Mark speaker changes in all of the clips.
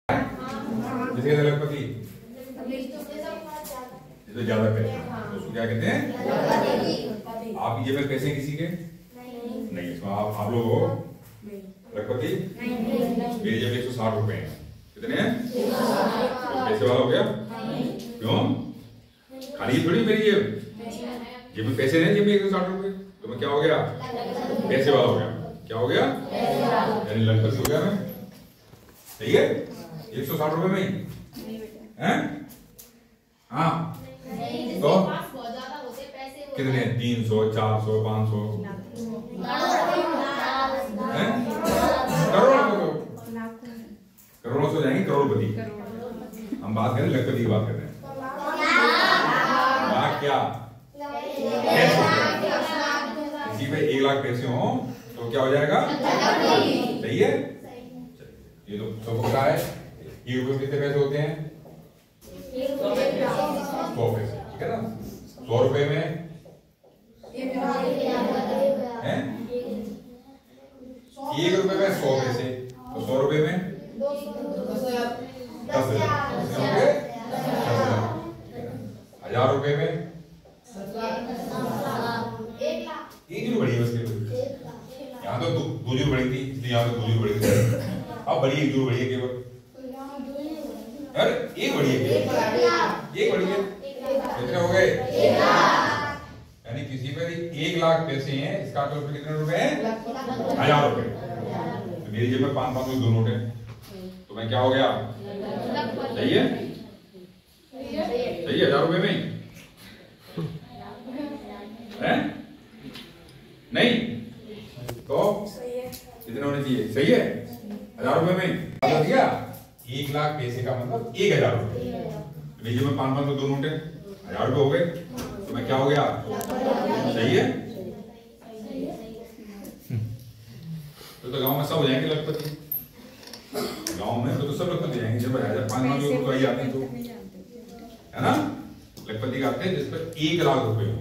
Speaker 1: किसके लखपति? तो ज्यादा पैसे तो उसको क्या कहते हैं? आप ये में पैसे किसी के नहीं, इसमें आप लोग हो लखपति। मेरी जब 160 रुपए हैं, कितने हैं? पैसे वाला हो गया? क्यों? खाली थोड़ी मेरी जेब में पैसे नहीं, जेब में 160 रुपए, तो मैं क्या हो गया? पैसे वाला हो गया। क्या हो गया? यानी लखपति हो गया मैं। सही है? 160 रुपए में ही हैं? हाँ तो कितने? 300, 400, 500, करोड़ों से जाएंगे, करोड़पति। हम बात करें लखपति की बात कर रहे हैं। क्या किसी पे 1 लाख पैसे हो तो क्या हो जाएगा? सही है? ये तो सबको पता है। 1 रुपए कितने पैसे होते हैं? 100 पैसे, ठीक है ना? 100 रुपए में है 1 रुपए में 100 पैसे, तो 100 रुपए में 10,000, 1000 रुपए में 1 जीरो बढ़ी है उसके। यहाँ तो 2 जीरो बढ़ी थी, इसलिए यहाँ तो 2 जीरो बढ़ी थी। अब बड़ी 1 जीरो बढ़ी है केवल। अरे 1 बढ़ी है, 1 बढ़ी है। कितने हो गए? यानी किसी पे 1 लाख पैसे हैं, इसका टोटल कितने रुपए हैं? 1000 रुपए। तो मेरी जेब में 5-5 2 नोट है, तो मैं क्या हो गया? सही है? सही है? 1000 रुपए में है? नहीं तो कितने होने चाहिए? सही है? 1000 रुपए में दिया। 1 लाख पैसे का मतलब 1000 रुपए। मेरी जेब में 5-5 2 नोट है, 1000 रुपए हो गए, तो मैं क्या हो गया? सही है? तो गांव में सब हो जाएंगे लखपति। गांव में तो सब लखपति जाएंगे जब 5-5 लोग तो आई आते हैं, तो है ना? लखपति का आते हैं जिस पर 1 लाख रुपए हो,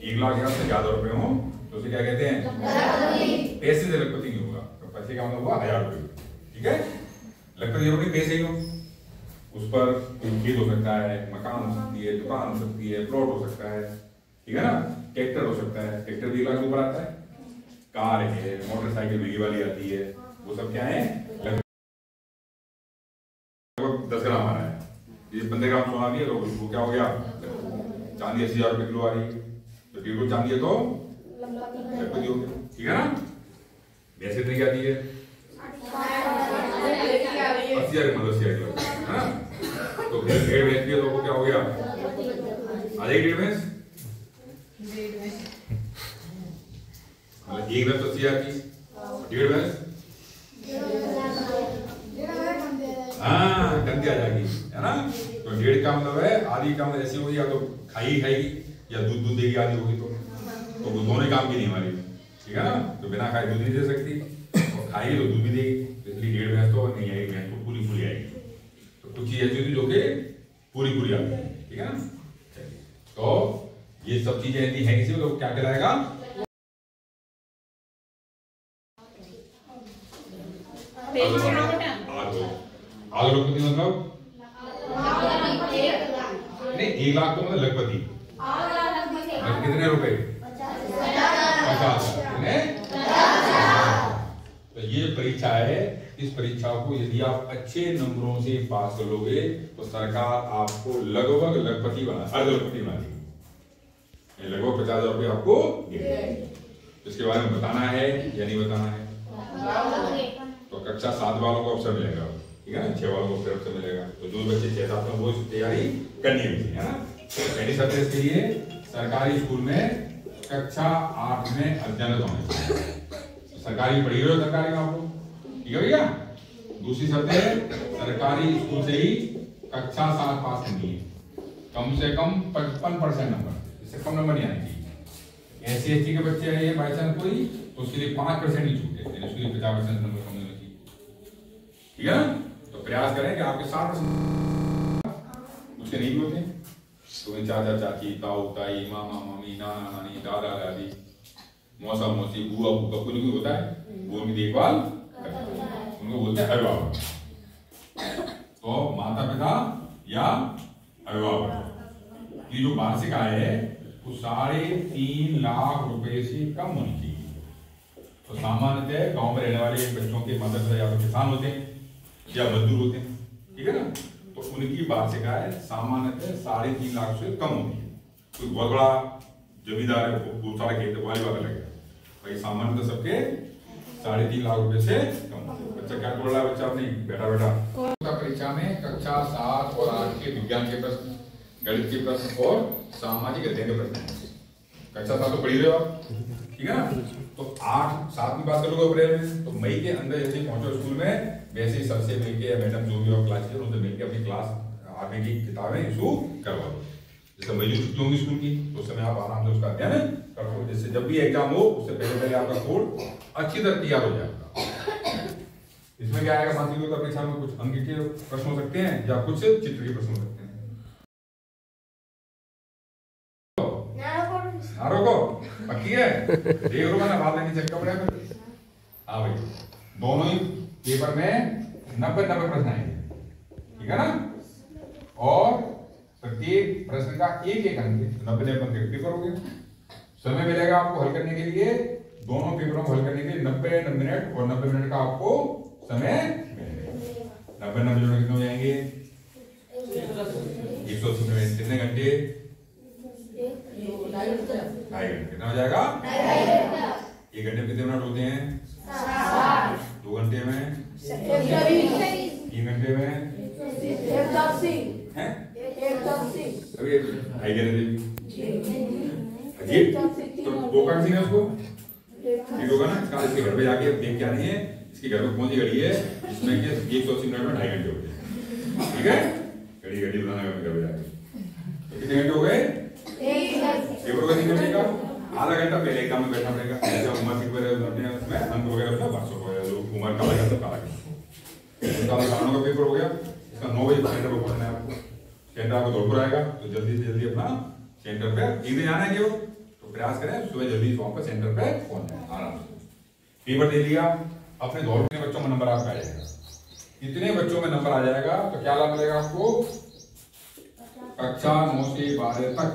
Speaker 1: 1 लाख या से ज्यादा रुपए हो, तो उसे क्या कहते हैं? पैसे से लखपति नहीं होगा। तो पैसे का मतलब हुआ 1000 रुपए। ठीक है? लखपति जरूरी पैसे ही हो। उस पर कोई खेत हो सकता है, मकान हो सकती है, दुकान हो सकती है, प्लॉट हो सकता है, ठीक है ना? ट्रैक्टर हो सकता है, ट्रैक्टर भी 1 लाख ऊपर आता है। कार है, मोटरसाइकिल महंगी वाली आती है, वो सब क्या है? 10 ग्राम आ रहा है, ये 15 ग्राम सोना भी है, तो वो क्या हो गया? चांदी 80,000 रुपए किलो आ रही है, तो 1.5 किलो चांदी है तो लखपति हो गया। ठीक है ना? भैंस कितनी की आती है? 80,000 किलो, है ना? तो फिर 1.5 भैंस की है, तो वो क्या हो गया? आधे 1.5 भैंस, मतलब 1 भैंस 80,000 की, 1.5 भैंस हाँ गंदी आ जाएगी, है ना? तो 1.5 का मतलब है आधी का मतलब ऐसी होगी, या तो खाएगी या दूध देगी आधी होगी, तो वो दोनों काम की नहीं हमारी। ठीक है ना? तो बिना खाए दूध नहीं दे सकती, और खाएगी तो दूध भी देगी, इसलिए 1.5 भैंस तो नहीं आएगी, भैंस तो पूरी आएगी। तो कुछ चीज ऐसी होती जो कि पूरी आती है। ठीक है ना? तो ये सब चीजें यदि है किसी को, तो क्या कहलाएगा? आग लखपति मतलब नहीं, 1 लाख तो मतलब लखपति कितने रुपए? 50। तो ये परीक्षा है। इस परीक्षा को यदि आप अच्छे नंबरों से पास कर लोगे तो सरकार आपको लगभग लखपति अर्ध लखपति बना देगी, लगभग 50,000 रुपये आपको देगी। इसके बारे में बताना है या नहीं बताना है? तो कक्षा 7 वालों को अवसर मिलेगा, ठीक है ना? 6 वालों को फिर अवसर मिलेगा। तो जो बच्चे 6-7 में वो तैयारी करनी है ना? पहली सत्र के लिए सरकारी स्कूल में कक्षा 8 में अध्ययनरत होने चाहिए। सरकारी पढ़ी हुई हो, सरकारी में आप लोग, ठीक है भैया? दूसरी शर्त है सरकारी स्कूल से ही कक्षा 7 पास करनी है, कम से कम 55% नंबर, इससे कम नंबर नहीं आने चाहिए। SC/ST के बच्चे हैं ये बाई चांस कोई, तो उसके लिए 5% ही छूट है, उसके लिए 50% नंबर कम होना चाहिए। ठीक है ना? तो प्रयास करें कि आपके 60% उसके नहीं भी होते, तो चाचा चाची, ताऊ ताई, मामा मामी, नाना नानी, दादा दादी, मौसा मौसी, बुआ फूफा, कुछ भी होता है, वो उनकी देखभाल उनको बोलते हैं अभिभावक। वर्षा या अविवाह वर्षा। ये जो वार्षिक आय है वो 3.5 लाख रुपए से कम होनी चाहिए। तो सामान्यतः गांव में रहने वाले बच्चों के माता पिता या तो किसान होते हैं या मजदूर होते हैं, ठीक है ना, तो उनकी वार्षिक आय सामान्यतः 3.5 लाख से कम होती है। कोई बहुत बड़ा जमींदार है, बहुत सारा खेत है, वाली बात अलग है, भाई सामान्यतः सबके 3.5 लाख रुपए से कम होते हैं। बच्चा क्या बोल रहा है, बच्चा अपनी बेटा परीक्षा में कक्षा 7 और 8 के विज्ञान के प्रश्न, गणित के प्रश्न और सामाजिक अध्ययन के प्रश्न है। कक्षा 7 तो पढ़ी रहे हो आप, ठीक है ना, तो 8-7 की बात करोगे अप्रैल में, तो मई के अंदर जैसे पहुंचो स्कूल में वैसे ही सबसे मिलके या मैडम जो भी और क्लास टीचर उनसे मिलके अपनी क्लास आने की किताबें इशू करवा दो। जैसे मई की छुट्टी होंगी स्कूल की तो उस समय आप आराम से उसका अध्ययन करो, जिससे जब भी एग्जाम हो उससे पहले आपका कोड अच्छी तरह तैयार हो जाएगा। इसमें क्या आएगा, मानसिक परीक्षा में कुछ अंक के प्रश्न हो सकते हैं या कुछ चित्र के प्रश्न हो सकते हैं। रोको पक्की है, देख लो मैंने बात नहीं चेक पड़ेगा। हाँ भाई, दोनों ही पेपर में 90 प्रश्न आएंगे, ठीक है ना, और प्रत्येक प्रश्न का एक अंक, 90 अंक के पेपर हो गए। समय मिलेगा आपको हल करने के लिए, दोनों पेपरों को हल करने के लिए 90 मिनट और 90 मिनट का आपको समय मिलेगा। 90 मिनट कितने हो जाएंगे, 180 मिनट, कितने घंटे, 2.5 घंटे, कितना हो जाएगा, 1 घंटे में कितने मिनट होते हैं, 2 घंटे में, 3 घंटे में, हैं? अभी 2.5 घंटे तो 2 का किसी ने उसको ठीक होगा ना, इसके घर पे जाके देख के आनी है, इसके घर में कौन सी घड़ी है जिसमें कि 180 मिनट में 2.5 घंटे हो गए, ठीक है, घड़ी बनाना है घर पे जाके। तो कितने घंटे हो गए, पेपर का 3 घंटे का, आधा घंटा पहले एग्जाम में बैठना पड़ेगा। जैसे उम्र की उसमें अंक वगैरह अपना 500 वगैरह जो उम्र का लगा सब कारणों का पेपर हो गया। इसका 9 बजे सेंटर पर पहुंचना है आपको, सेंटर आपको दौड़पुर आएगा, तो जल्दी से जल्दी अपना सेंटर पे एक दिन आना है केवल, तो प्रयास करें सुबह जल्दी वहां पर सेंटर पे पहुंच जाए आराम से। पेपर दे दिया, अपने दौड़ के बच्चों में नंबर आपका आ जाएगा, इतने बच्चों में नंबर आ जाएगा तो क्या लाभ मिलेगा आपको, कक्षा 9 से 12 तक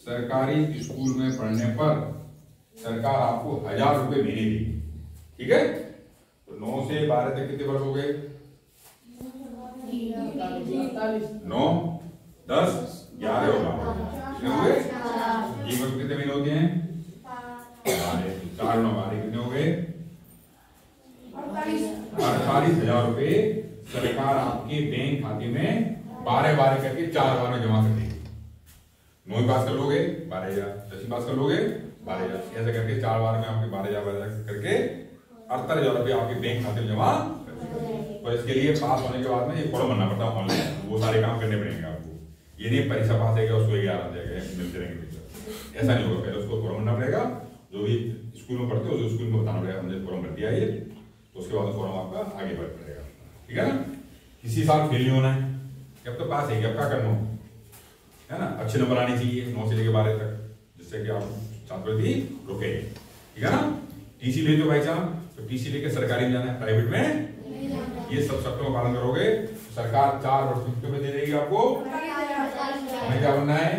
Speaker 1: सरकारी स्कूल में पढ़ने पर सरकार आपको 1000 रुपए महीने देगी, ठीक है। तो 9 से 12 तक कितने वर्ष हो गए, 9, 10, 11 होगा, कितने हो गए, एक वर्ष कितने महीने होते हैं, 4 9 12 कितने हो गए, 48,000 रुपए सरकार आपके बैंक खाते में 12 करके 4 बार में जमा कर देगी। 9 पास कर लोगे 12,000, 10 पास कर लोगे 12,000, ऐसे करके 4 बार में आपके 12,000 करके 48,000 रुपए आपके बैंक खाते में जमा कर देंगे। तो इसके लिए पास होने के बाद में ये फॉर्म भरना पड़ता है ऑनलाइन, वो सारे काम करने पड़ेंगे आपको, ये नहीं परीक्षा पास है उसको 11 आ जाएगा मिलते रहेंगे पैसा, ऐसा नहीं होगा। पहले उसको फॉर्म भरना पड़ेगा, जो भी स्कूल में पढ़ते हो उस स्कूल में बताना पड़ेगा हमने फॉर्म भर दिया ये, तो उसके बाद फॉर्म आपका आगे बढ़ पड़ेगा, ठीक है ना। किसी साल फेल नहीं होना है, जब तो पास है अब क्या करना है ना, अच्छे नंबर आने चाहिए 9 से लेकर 12 तक, जिससे कि आप छात्रवृत्ति रुके, ठीक है ना। टीसी ले लो भाई साहब, तो टीसी लेके सरकारी में जाना है, प्राइवेट में ये सब शर्तों का पालन करोगे तो सरकार 4 वर्ष में दे देगी आपको। हमें क्या बनना है,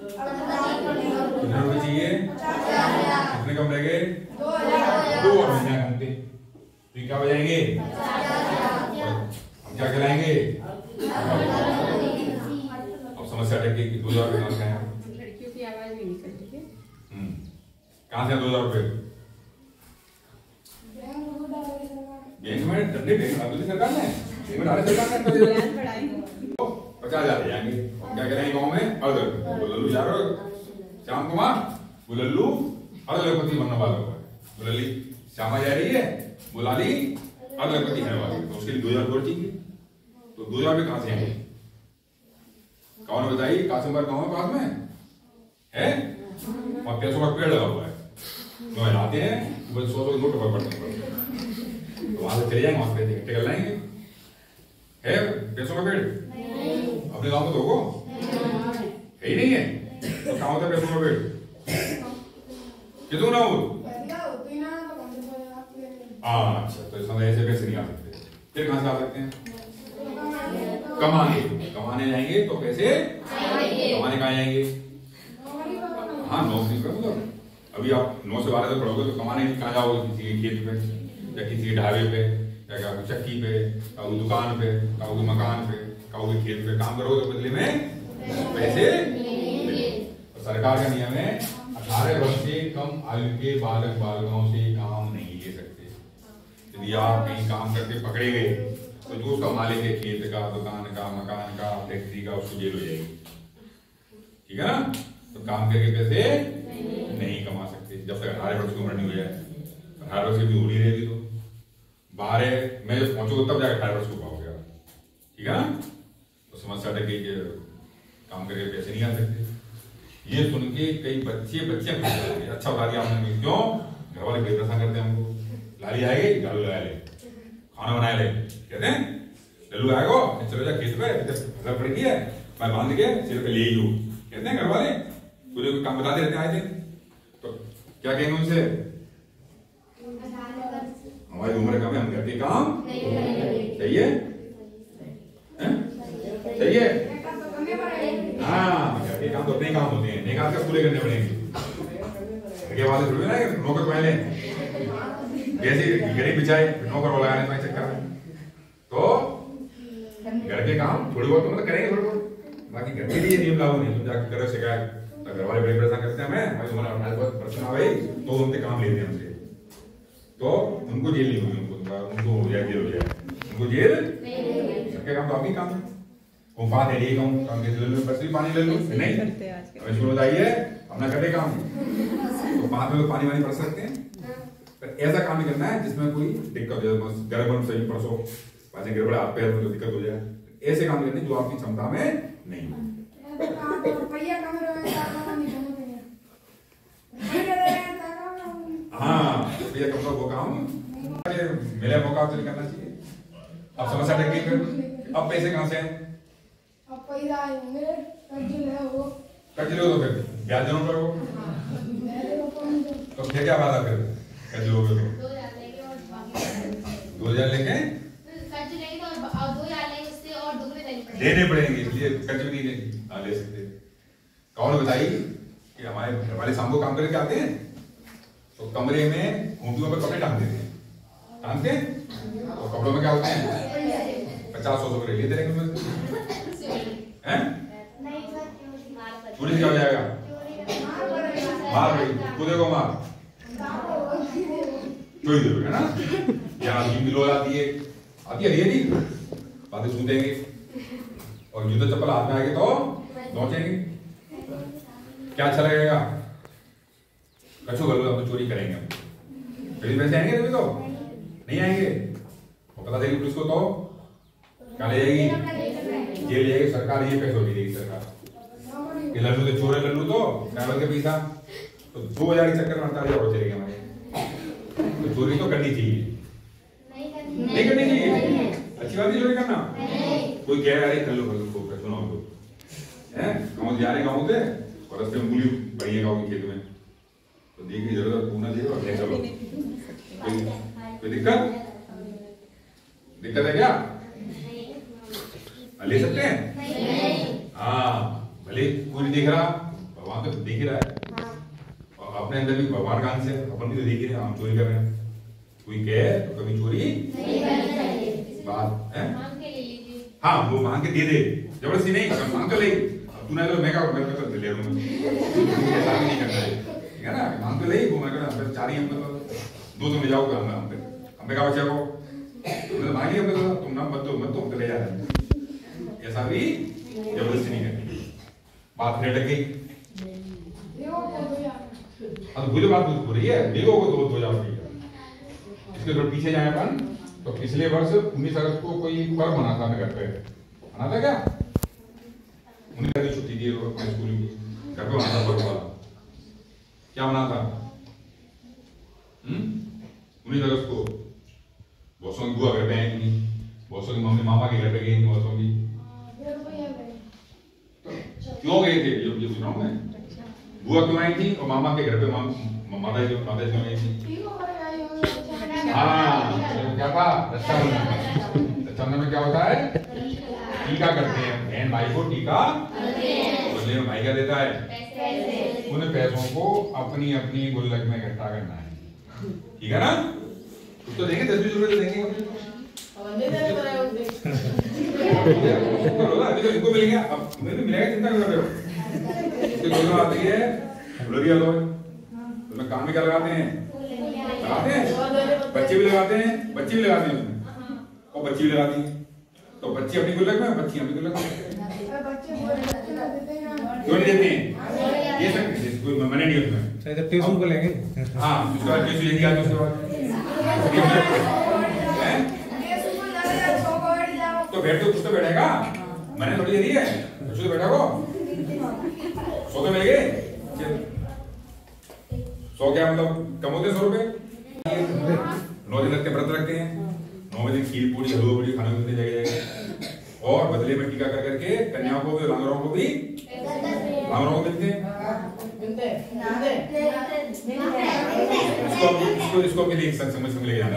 Speaker 1: कितने रुपए चाहिए, कितने कम रह गए, 2 और महीने घंटे, तो क्या हो जाएंगे, हम क्या कहलाएंगे, अब समस्या अटक गई कि 2,000 रुपए कहाँ है,
Speaker 2: लड़कियों की आवाज भी निकलती है,
Speaker 1: कहाँ से 2,000 रुपए, बैंक में डंडे सरकार ने बैंक में डाले सरकार ने 50,000 जाएंगे। क्या करेंगे गाँव में, बुलल्लू जा रहे हो, श्याम कुमार बुलल्लू अर्धलखपति बनने वाला हुआ है, बुलल्ली श्यामा जा रही है, बुलाली अर्धलखपति है वाली, तो उसके लिए 2,000 रुपये चाहिए। तो 2,000 रुपये कहाँ से आएंगे, कौन बताइए, कासिमबाग गाँव में पास में है और 500 का पेड़ लगा हुआ है, तो हिलाते हैं 100 नोट पड़ते हैं, तो वहां से चले जाएंगे, वहां से इकट्ठे कर लाएंगे, है 500 का पेड़ अपने गांव में, तो है ही नहीं है, तो कहाँ होता है 500 का पेड़, कितों ना हो, अच्छा, तो इस समय ऐसे पैसे नहीं आ सकते, फिर कहां से आ सकते हैं, कमाने जाएंगे तो पैसे कमाने कहाँ जाएंगे? हाँ, नौकरी पे। मतलब अभी आप 9 से 12 तक पढ़ोगे तो कमाने कहाँ जाओगे? किसी के खेत पे या किसी के ढाबे पे या चक्की पे, काऊ दुकान पे, काऊ मकान पे, काऊ के खेत पे काम करोगे तो बदले में पैसे। सरकार का नियम है 18 वर्ष से कम आयु के बालक बालिकाओं से काम नहीं ले सकते। यदि आप कहीं काम करते पकड़े गए तो जो उसका मालिक है खेत का, दुकान का, मकान का, फैक्ट्री का, उसको जेल हो जाएगी। ठीक है ना? तो काम करके पैसे नहीं कमा सकते जब तक 18 वर्ष की उम्र नहीं हो जाए। 18 वर्ष की भी हो नहीं रहेगी तो 12 में जब पहुंचोगे तब जाकर 18 वर्ष को पाओगे। ठीक है ना? तो समस्या है कि काम करके पैसे नहीं आ सकते। ये सुन के कई बच्चियां अच्छा बता दिया आपने। क्यों? घर वाले बड़ी परेशान करते हैं हमको। लाली आएगी, गालू लगा ले, खाना बनाए ले, कहते हैं लल्लू आएगा, चलो जा खेत पे, फसल पड़ी है, मैं बांध के सिर पे ले ही कहते हैं घर वाले। पूरे काम बताते रहते आए थे तो क्या कहेंगे उनसे? हमारी उम्र कम है, हम घर के काम सही है, सही है। हाँ, घर के काम तो अपने काम होते हैं, नहीं काम क्या पूरे करने पड़ेंगे। घर वाले थोड़ी ना नौकर पहले जैसे गरीब बिचाए नौकर वाला आने का चक्कर में, तो घर के काम थोड़ी बहुत मतलब करेंगे थोड़ी बहुत, बाकी घर के लिए नियम लागू नहीं। तुम जाकर करो शिकायत तो घर वाले बड़े परेशान करते हैं। हमें तुम्हारा 18 पर्सन आ गई तो उनसे काम लेते हैं हमसे, तो उनको जेल नहीं होगी, उनको हो जाए जेल, हो जाए उनको जेल। घर के काम तो आपकी काम है, बात है ये कहूँ काम ले लो, बस भी पानी ले लो नहीं, हमें शुरू बताइए अपना करे काम। तो बाद में तो पानी वानी पड़ सकते हैं, ऐसा काम नहीं करना है जिसमें कोई दिक्कत हो जाए, गर्भ सही परसों पाचे गड़बड़ हाथ पैर में तो दिक्कत हो जाए। ऐसे काम करने जो आपकी क्षमता में नहीं है। हाँ, भैया कम वो काम मिले मौका तो नहीं करना चाहिए। अब समस्या टक गई, अब पैसे कहाँ से हैं? कर्ज लो तो फिर ब्याज देना पड़ेगा। तो फिर क्या बात है? फिर कर्ज लोगे तो 2000 लेके देने पड़ेंगे, इसलिए कर्ज भी नहीं ले सकते। कौन बताइए कि हमारे शाम को काम करके आते हैं तो कमरे में खूंटियों पर कपड़े टांग देते हैं, टांगते हैं तो कपड़ों में क्या होते हैं 50-100 रुपये लेते रहेंगे हैं। चोरी से क्या हो जाएगा? मार भाई खुदे को मार चोरी देगा ना। यहाँ भी लो आती है नहीं बातें सुनेंगे और जूते चप्पल हाथ में आएंगे तो नोचेंगे। क्या अच्छा लगेगा? कछू गलो हम चोरी करेंगे, हम पैसे आएंगे तभी तो नहीं आएंगे। और पता चलेगी पुलिस को तो क्या ले जाएगी? जेल जाएगी सरकार, ये पैसे भी देगी सरकार। ये लल्लू तो चोर है, लल्लू तो ड्राइवर के पैसा तो 2000 के चक्कर में 48 और चलेंगे हमारे। तो चोरी तो करनी चाहिए, नहीं करनी चाहिए, अच्छी बात नहीं चोरी करना। कोई कह रहा है कर लो सुनो है गाँव जा रहे गाँव से और रस्ते में मूली पड़ी है गाँव के खेत में, तो देखने जरूरत पूना दे और ले चलो। कोई दिक्कत है क्या? ले सकते हैं? हाँ, भले कोई नहीं देख रहा, भगवान तो देख ही रहा है और अपने अंदर भी भगवान का अंश है, अपन भी तो देख ही रहे हैं हम चोरी कर रहे हैं। कोई कहे तो कभी चोरी नहीं करनी चाहिए। बात है हाँ, वो मांग के दे दे, जबरदस्ती नहीं, मांग तो ले। तूने तो मैं तो ले लूंगा, ऐसा नहीं करना है, ठीक है ना? मांग तो ले, वो मैं कहता चार ही हम दो तुम ले जाओगे, हम पे क्या बचा को मांगी हम तो तुम ना मत तो ले जा रहे हैं, ऐसा भी जबरदस्ती नहीं करनी। बात फिर अटक गई। अब बुरी बात हो रही है, बेगों को तो 2000 रुपये। इसके थोड़ा पीछे जाए अपन तो पिछले वर्ष 19 अगस्त को कोई पर्व मना था, घर पे मना था क्या? 19 अगस्त छुट्टी दी स्कूल की, घर पे मना था पर्व वाला। क्या मना था? 19 अगस्त को बॉसों की बुआ घर पे आई थी, बॉसों की मम्मी मामा के घर पे गई थी, बॉसों की क्यों गए थे ये सुना मैं। बुआ क्यों आई थी और मामा के घर पे माता जी क्यों आई थी? हाँ, क्या था रक्षाबंधन में क्या होता है? टीका करते हैं, बहन भाई को टीका बदले में भाई क्या देता है? उन पैसों को अपनी अपनी गुल्लक में इकट्ठा करना है, ठीक है ना? तो देंगे 10-20 रुपए देंगे अभी तो इनको मिल गया, अब तुम्हें भी मिलेगा, चिंता क्यों कर रहे हो? इसके दोनों आती है फुलरिया लो, उसमें काम में क्या लगाते हैं? बच्चे भी लगाते हैं उसमें, और बच्ची भी लगाती है, तो बच्ची अपनी गुल्लक में, बच्ची अपनी गुल्लक में। क्यों नहीं देते हैं? ये सब कोई मना नहीं उसमें।
Speaker 3: इधर ट्यूशन को लेंगे।
Speaker 1: हाँ, उसके बाद ट्यूशन लेंगे, आज उसके बाद तो बैठ तो कुछ तो बैठेगा, मैंने थोड़ी दे दी है, कुछ तो बैठा को 100 तो मिल गए। 100 क्या मतलब कम होते 100 रुपए। 9 दिन तक के व्रत रखते हैं, 9 दिन खीर पूरी हलवा पूरी खाने मिलते जगह जगह, और बदले में टीका कर करके कन्याओं को भी लांगरों को भी मिलते हैं। इसको भी एक समझ में ले जाना,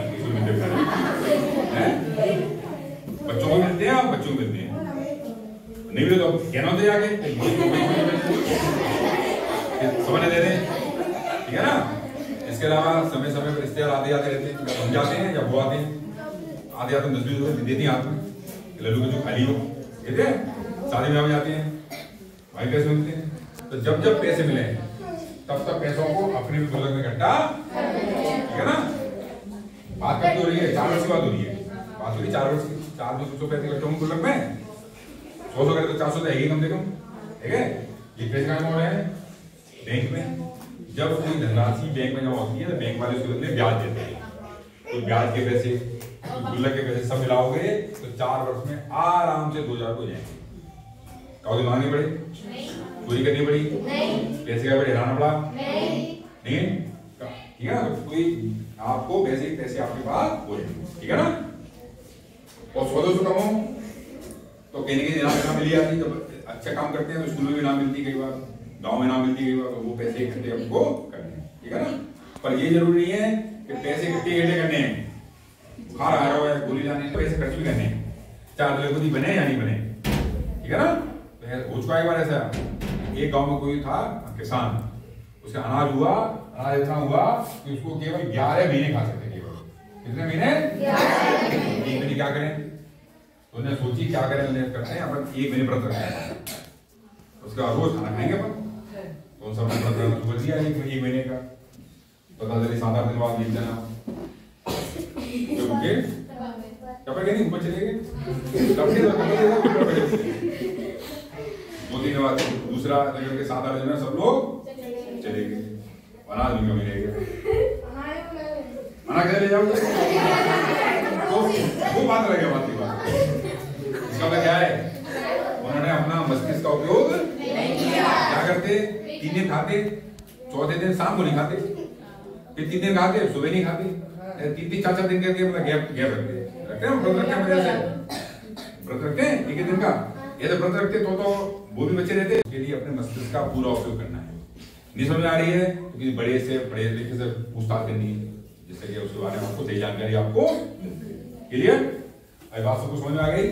Speaker 1: बच्चों को मिलते हैं और बच्चों को मिलते हैं, नहीं मिले तो कहना होते जाके समझ दे दें, ठीक है ना? इसके अलावा समय समय पर रिश्तेदार आते जाते रहते हैं, हम जाते हैं या वो आते हैं, आते जाते 10-20 रुपए देती हैं हाथ में, लड्डू के जो खाली हो कहते हैं, शादी में जाते हैं भाई पैसे मिलते हैं। तो जब जब पैसे मिले तब तब पैसों को अपनी गुल्लक में इकट्ठा, ठीक है ना? बात कब हो रही है? 4 वर्ष की बात हो रही है, बात हो रही 4 वर्ष की। 400 पैसे इकट्ठे होंगे गुल्लक में, 100 करे तो 400 तो है ही कम से कम, ठीक है? ये पैसे कहाँ हो रहे हैं? बैंक में। जब कोई धनराशि बैंक में जमा होती है तो बैंक वाले उसके बदले ब्याज देते हैं, तो ब्याज के पैसे, गुल्लक के पैसे सब मिलाओगे तो 4 वर्ष में आराम से 2000 हो जाएंगे। कागज मांगनी पड़ी, पूरी करनी पड़ी, पैसे का हिलाना पड़ा नहीं, ठीक है ना? कोई आपको पैसे आपके पास हो जाएंगे, ठीक है ना? और 100-200 कम हो तो कहीं ना कहीं इनाम मिली जाती, जब अच्छा काम करते हैं तो स्कूल में भी इनाम मिलती, कई बार गांव में इनाम मिलती, कई बार तो वो पैसे इकट्ठे आपको करने हैं, ठीक है ना? पर ये जरूरी नहीं है कि पैसे इकट्ठे करने हैं, बुखार आ रहा है गोली जाने, पैसे खर्च भी करने हैं, चाहे खुद बने या नहीं बने, ठीक है ना? हो चुका एक बार ऐसा, एक गांव में कोई था किसान, उसका अनाज इतना हुआ कि उसको केवल 11 महीने खा सकते, केवल कितने महीने? 11 महीने। क्या करें? तो उन्हें सोची क्या करें, करते हैं अपन 1 महीने व्रत रखते हैं, उसका रोज खाना खाएंगे अपन, तो उन सब व्रत रखना शुरू कर दिया 1 महीने का। पता चले 7-8 दिन बाद बीत जाना, कपड़े नहीं ऊपर चले गए, 2 दिन बाद दूसरा लेकर के 7-8 दिन में सब लोग चले गए, अनाज भी कमी रह गया, अनाज ले जाओ तो वो बात रह गया, बात की बात। इसका मतलब क्या है? उन्होंने अपना मस्तिष्क का उपयोग नहीं किया। क्या करते? 3 दिन खाते, चौथे दिन शाम को नहीं खाते, फिर 3 दिन खाते, सुबह नहीं खाते, 3-4 दिन करके मतलब गैप रखते हैं, व्रत रखते हैं, वजह से व्रत रखते हैं 1 दिन का। ये तो व्रत रखते तो वो भी बचे रहते, उसके लिए अपने मस्तिष्क का पूरा उपयोग करना है। नहीं समझ आ रही है तो किसी बड़े लिखे से पूछताछ करनी है, जिससे कि उसके बारे में आपको सही जानकारी आपको क्लियर। अभी बात सबको समझ में आ गई?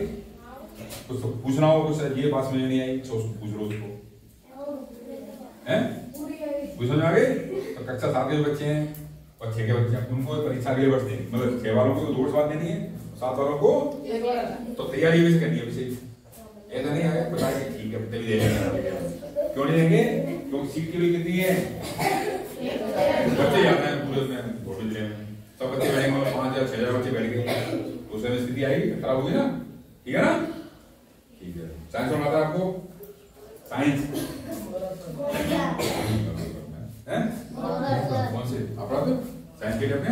Speaker 1: कुछ तो पूछना हो, कुछ ये बात समझ नहीं आई तो उसको पूछ लो, उसको हैं पूछ समझ में आ गई? तो कक्षा 7 के जो बच्चे हैं और 6 के बच्चे हैं, उनको परीक्षा अगले वर्ष देनी, मतलब 6 वालों को 2 वर्ष बाद देनी है, 7 वालों को तो तैयारी भी करनी है। विषय ऐसा नहीं है बताइए ठीक है भी दे देंगे, क्यों नहीं देंगे? क्योंकि सीट की भी कितनी है, बच्चे जाते हैं पूरे में, जिले में सब बच्चे बैठेंगे, 5,000-6,000 बच्चे बैठ गए, उस समय स्थिति आएगी, खराब होगी ना, ठीक है ना? ठीक है। साइंस में आता है आपको? साइंस है कौन से आप साइंस के लिए अपने